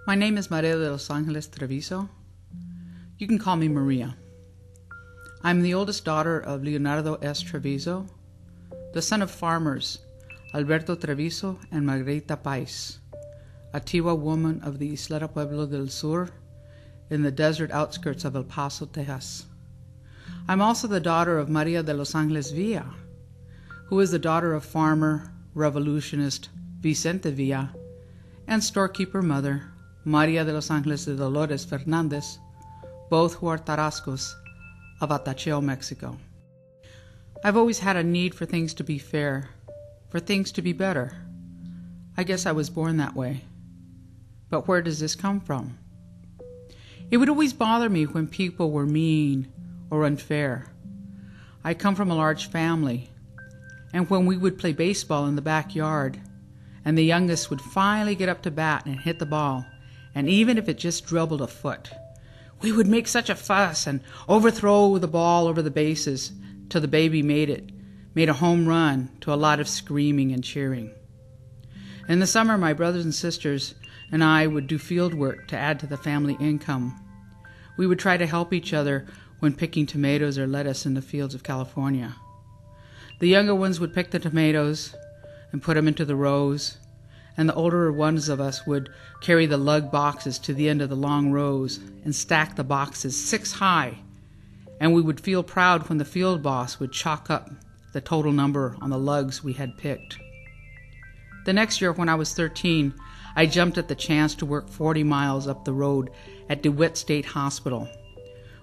My name is MariaTrevizo. You can call me Maria. I'm the oldest daughter of Leonardo S. Trevizo, the son of farmers Alberto Trevizo and Margarita Pais, a Tiwa woman of the Isleta Pueblo del Sur in the desert outskirts of El Paso, Texas. I'm also the daughter of Maria de Los Angeles Villa, who is the daughter of farmer, revolutionist Vicente Villa, and storekeeper mother Maria de Los Angeles de Dolores Fernandez, both who are Tarascos of Atacheo, Mexico. I've always had a need for things to be fair, for things to be better. I guess I was born that way. But where does this come from? It would always bother me when people were mean or unfair. I come from a large family, and when we would play baseball in the backyard, and the youngest would finally get up to bat and hit the ball, and even if it just dribbled a foot, we would make such a fuss and overthrow the ball over the bases till the baby made a home run, to a lot of screaming and cheering. In the summer, my brothers and sisters and I would do field work to add to the family income. We would try to help each other when picking tomatoes or lettuce in the fields of California. The younger ones would pick the tomatoes and put them into the rows, and the older ones of us would carry the lug boxes to the end of the long rows and stack the boxes 6 high, and we would feel proud when the field boss would chalk up the total number on the lugs we had picked. The next year, when I was 13, I jumped at the chance to work 40 miles up the road at DeWitt State Hospital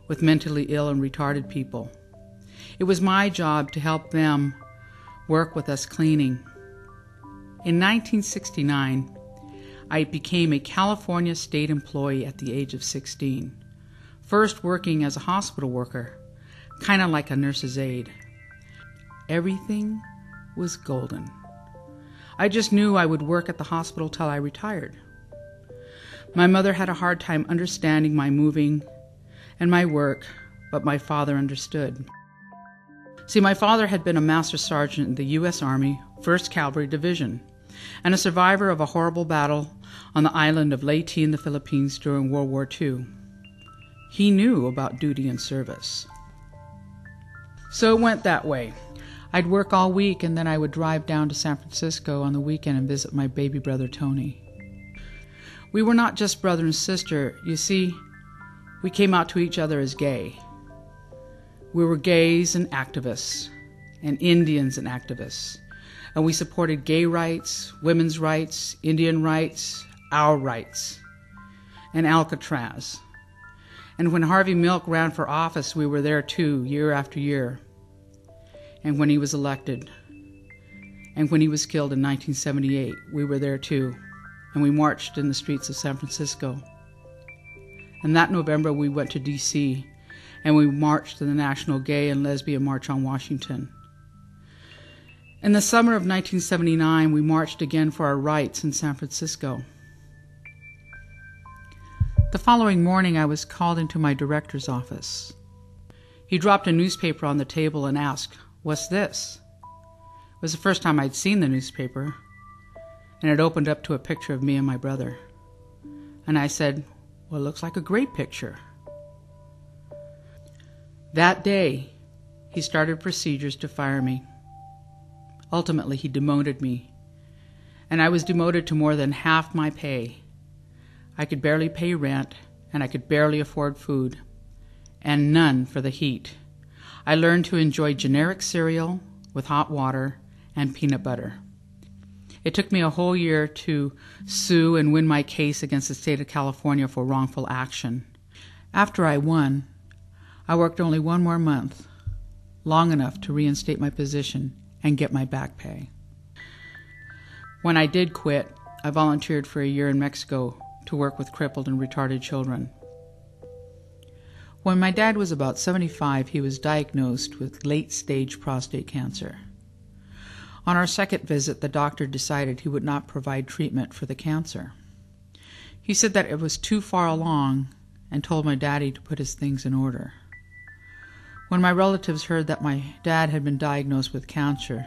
with mentally ill and retarded people. It was my job to help them work with us cleaning. In 1969, I became a California state employee at the age of 16, first working as a hospital worker, kind of like a nurse's aide. Everything was golden. I just knew I would work at the hospital till I retired. My mother had a hard time understanding my moving and my work, but my father understood. See, my father had been a master sergeant in the U.S. Army, 1st Cavalry Division, and a survivor of a horrible battle on the island of Leyte in the Philippines during World War II. He knew about duty and service. So it went that way. I'd work all week, and then I would drive down to San Francisco on the weekend and visit my baby brother Tony. We were not just brother and sister. You see, we came out to each other as gay. We were gays and activists, and Indians and activists, and we supported gay rights, women's rights, Indian rights, our rights, and Alcatraz. And when Harvey Milk ran for office, we were there too, year after year. And when he was elected, and when he was killed in 1978, we were there too, and we marched in the streets of San Francisco. And that November, we went to D.C., and we marched to the National Gay and Lesbian March on Washington. In the summer of 1979, we marched again for our rights in San Francisco. The following morning, I was called into my director's office. He dropped a newspaper on the table and asked, "What's this?" It was the first time I'd seen the newspaper, and it opened up to a picture of me and my brother. And I said, "Well, it looks like a great picture." That day, he started procedures to fire me. Ultimately, he demoted me, and I was demoted to more than half my pay. I could barely pay rent, and I could barely afford food, and none for the heat. I learned to enjoy generic cereal with hot water and peanut butter. It took me a whole year to sue and win my case against the state of California for wrongful action. After I won, I worked only 1 more month, long enough to reinstate my position and get my back pay. When I did quit, I volunteered for a year in Mexico to work with crippled and retarded children. When my dad was about 75, he was diagnosed with late-stage prostate cancer. On our second visit, the doctor decided he would not provide treatment for the cancer. He said that it was too far along and told my daddy to put his things in order. When my relatives heard that my dad had been diagnosed with cancer,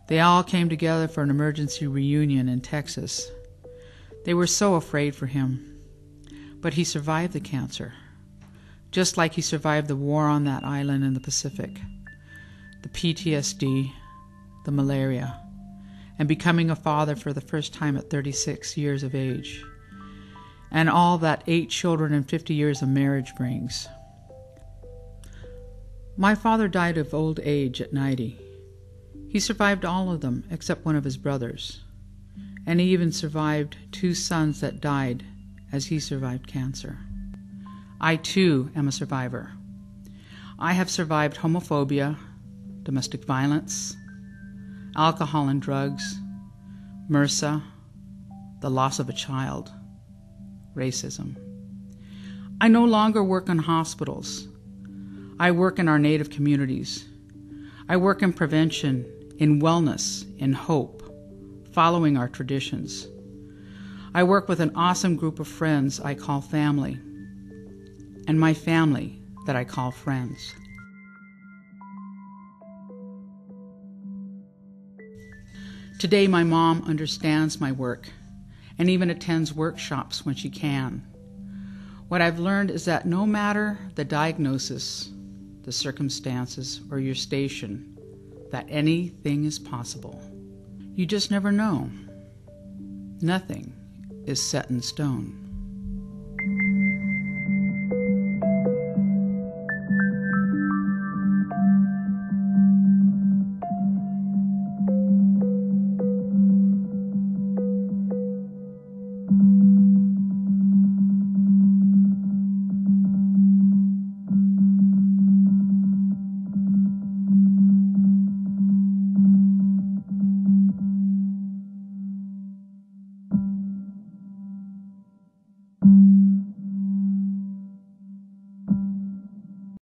they all came together for an emergency reunion in Texas. They were so afraid for him. But he survived the cancer, just like he survived the war on that island in the Pacific, the PTSD, the malaria, and becoming a father for the first time at 36 years of age, and all that 8 children and 50 years of marriage brings. My father died of old age at 90. He survived all of them except one of his brothers, and he even survived 2 sons that died as he survived cancer. I too am a survivor. I have survived homophobia, domestic violence, alcohol and drugs, MRSA, the loss of a child, racism. I no longer work in hospitals. I work in our Native communities. I work in prevention, in wellness, in hope, following our traditions. I work with an awesome group of friends I call family, and my family that I call friends. Today, my mom understands my work and even attends workshops when she can. What I've learned is that no matter the diagnosis, the circumstances, or your station, that anything is possible. You just never know. Nothing is set in stone.